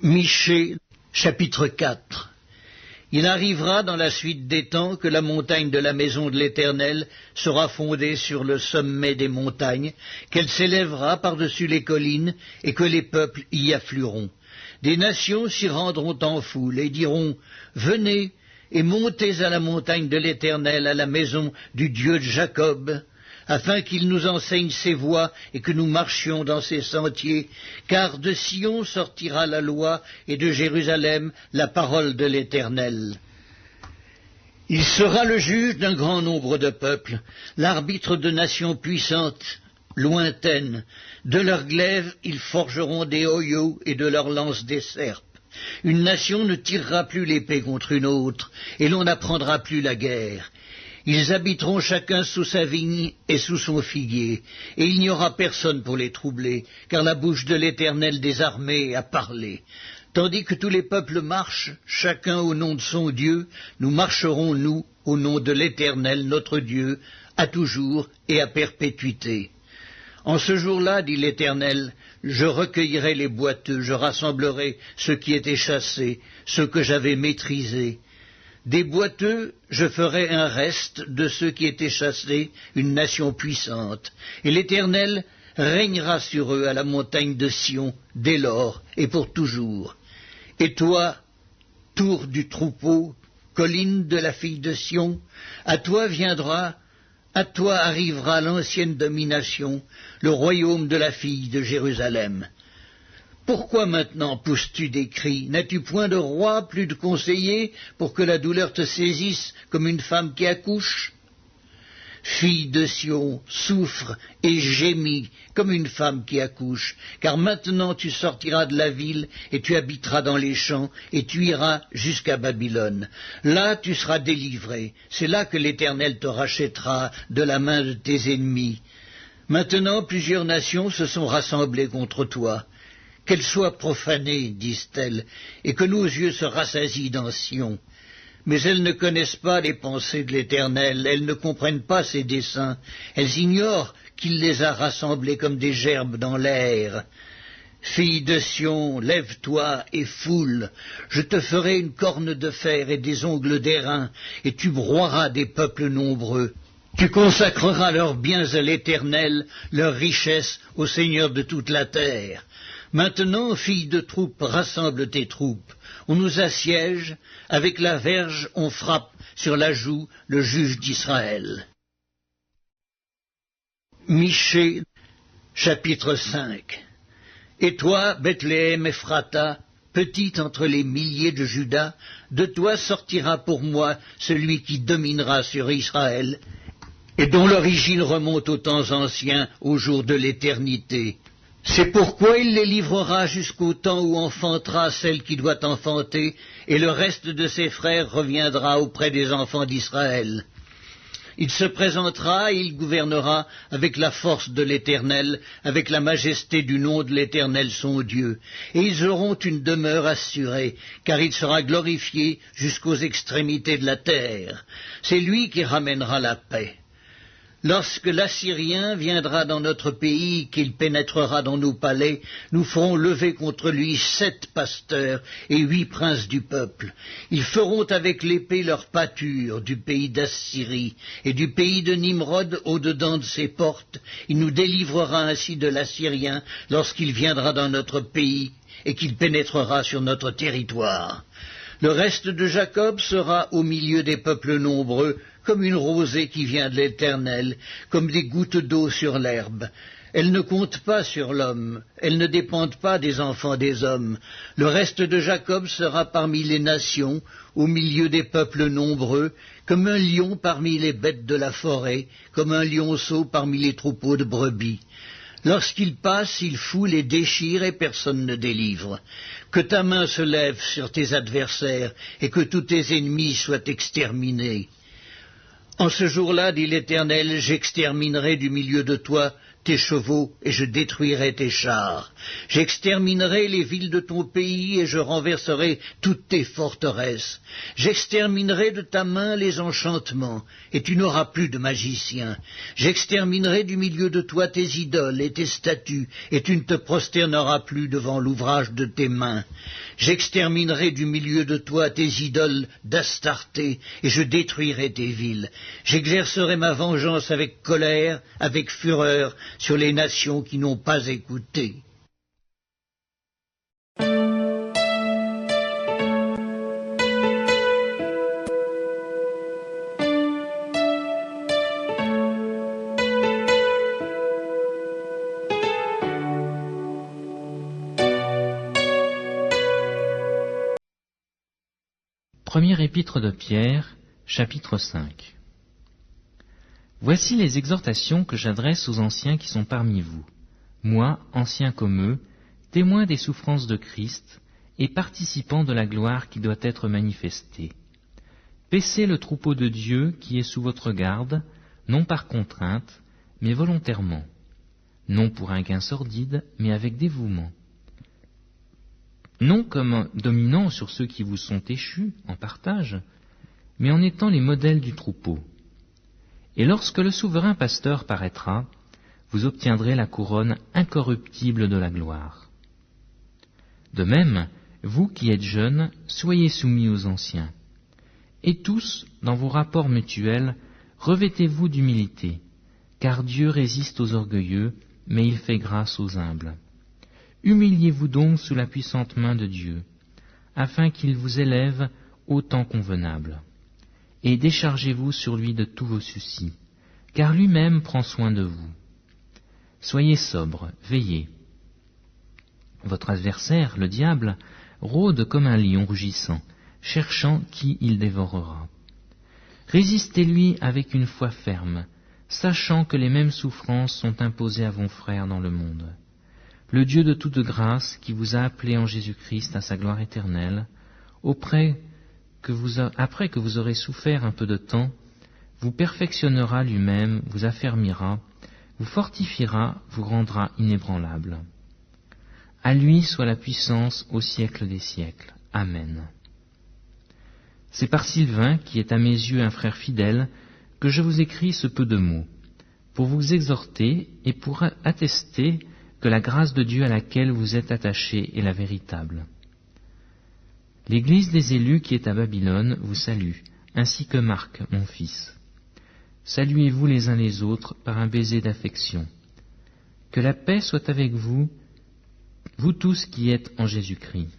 Michée, chapitre 4. Il arrivera dans la suite des temps que la montagne de la maison de l'Éternel sera fondée sur le sommet des montagnes, qu'elle s'élèvera par-dessus les collines, et que les peuples y afflueront. Des nations s'y rendront en foule et diront « Venez et montez à la montagne de l'Éternel, à la maison du Dieu de Jacob » afin qu'il nous enseigne ses voies et que nous marchions dans ses sentiers, car de Sion sortira la loi et de Jérusalem la parole de l'Éternel. Il sera le juge d'un grand nombre de peuples, l'arbitre de nations puissantes, lointaines. De leurs glaives ils forgeront des hoyaux et de leurs lances des serpes. Une nation ne tirera plus l'épée contre une autre, et l'on n'apprendra plus la guerre. Ils habiteront chacun sous sa vigne et sous son figuier, et il n'y aura personne pour les troubler, car la bouche de l'Éternel des armées a parlé. Tandis que tous les peuples marchent, chacun au nom de son Dieu, nous marcherons, nous, au nom de l'Éternel, notre Dieu, à toujours et à perpétuité. En ce jour-là, dit l'Éternel, je recueillerai les boiteux, je rassemblerai ceux qui étaient chassés, ceux que j'avais maîtrisés. Des boiteux, je ferai un reste de ceux qui étaient chassés, une nation puissante, et l'Éternel régnera sur eux à la montagne de Sion, dès lors et pour toujours. Et toi, tour du troupeau, colline de la fille de Sion, à toi arrivera l'ancienne domination, le royaume de la fille de Jérusalem. Pourquoi maintenant pousses-tu des cris? N'as-tu point de roi, plus de conseillers, pour que la douleur te saisisse comme une femme qui accouche? Fille de Sion, souffre et gémis comme une femme qui accouche, car maintenant tu sortiras de la ville et tu habiteras dans les champs et tu iras jusqu'à Babylone. Là tu seras délivré, c'est là que l'Éternel te rachètera de la main de tes ennemis. Maintenant plusieurs nations se sont rassemblées contre toi. Qu'elles soient profanées, disent-elles, et que nos yeux se rassasient dans Sion. Mais elles ne connaissent pas les pensées de l'Éternel, elles ne comprennent pas ses desseins, elles ignorent qu'il les a rassemblées comme des gerbes dans l'air. Fille de Sion, lève-toi et foule, je te ferai une corne de fer et des ongles d'airain, et tu broieras des peuples nombreux. Tu consacreras leurs biens à l'Éternel, leurs richesses au Seigneur de toute la terre. Maintenant, fille de troupe, rassemble tes troupes. On nous assiège, avec la verge on frappe sur la joue le juge d'Israël. Michée, chapitre 5. Et toi, Bethléem Ephrata, petite entre les milliers de Juda, de toi sortira pour moi celui qui dominera sur Israël, et dont l'origine remonte aux temps anciens, au jour de l'éternité. C'est pourquoi il les livrera jusqu'au temps où enfantera celle qui doit enfanter, et le reste de ses frères reviendra auprès des enfants d'Israël. Il se présentera et il gouvernera avec la force de l'Éternel, avec la majesté du nom de l'Éternel son Dieu. Et ils auront une demeure assurée, car il sera glorifié jusqu'aux extrémités de la terre. C'est lui qui ramènera la paix. Lorsque l'Assyrien viendra dans notre pays, qu'il pénétrera dans nos palais, nous ferons lever contre lui 7 pasteurs et 8 princes du peuple. Ils feront avec l'épée leur pâture du pays d'Assyrie et du pays de Nimrod au-dedans de ses portes. Il nous délivrera ainsi de l'Assyrien lorsqu'il viendra dans notre pays et qu'il pénétrera sur notre territoire. Le reste de Jacob sera au milieu des peuples nombreux, comme une rosée qui vient de l'Éternel, comme des gouttes d'eau sur l'herbe. Elles ne comptent pas sur l'homme, elles ne dépendent pas des enfants des hommes. Le reste de Jacob sera parmi les nations, au milieu des peuples nombreux, comme un lion parmi les bêtes de la forêt, comme un lionceau parmi les troupeaux de brebis. Lorsqu'il passe, il foule et déchire et personne ne délivre. Que ta main se lève sur tes adversaires et que tous tes ennemis soient exterminés. En ce jour-là, dit l'Éternel, j'exterminerai du milieu de toi tes chevaux et je détruirai tes chars. J'exterminerai les villes de ton pays et je renverserai toutes tes forteresses. J'exterminerai de ta main les enchantements et tu n'auras plus de magiciens. J'exterminerai du milieu de toi tes idoles et tes statues et tu ne te prosterneras plus devant l'ouvrage de tes mains. J'exterminerai du milieu de toi tes idoles d'Astarté et je détruirai tes villes. J'exercerai ma vengeance avec colère, avec fureur, sur les nations qui n'ont pas écouté. Première épître de Pierre, chapitre 5. Voici les exhortations que j'adresse aux anciens qui sont parmi vous, moi, ancien comme eux, témoin des souffrances de Christ et participant de la gloire qui doit être manifestée. Paissez le troupeau de Dieu qui est sous votre garde, non par contrainte, mais volontairement, non pour un gain sordide, mais avec dévouement. Non comme dominant sur ceux qui vous sont échus en partage, mais en étant les modèles du troupeau. Et lorsque le souverain pasteur paraîtra, vous obtiendrez la couronne incorruptible de la gloire. De même, vous qui êtes jeunes, soyez soumis aux anciens. Et tous, dans vos rapports mutuels, revêtez-vous d'humilité, car Dieu résiste aux orgueilleux, mais il fait grâce aux humbles. Humiliez-vous donc sous la puissante main de Dieu, afin qu'il vous élève au temps convenable. Et déchargez-vous sur lui de tous vos soucis, car lui-même prend soin de vous. Soyez sobres, veillez. Votre adversaire, le diable, rôde comme un lion rugissant, cherchant qui il dévorera. Résistez-lui avec une foi ferme, sachant que les mêmes souffrances sont imposées à vos frères dans le monde. Le Dieu de toute grâce, qui vous a appelés en Jésus-Christ à sa gloire éternelle, après que vous aurez souffert un peu de temps, vous perfectionnera lui-même, vous affermira, vous fortifiera, vous rendra inébranlable. À lui soit la puissance au siècle des siècles. Amen. C'est par Sylvain, qui est à mes yeux un frère fidèle, que je vous écris ce peu de mots, pour vous exhorter et pour attester que la grâce de Dieu à laquelle vous êtes attachés est la véritable. L'Église des élus qui est à Babylone vous salue, ainsi que Marc, mon fils. Saluez-vous les uns les autres par un baiser d'affection. Que la paix soit avec vous, vous tous qui êtes en Jésus-Christ.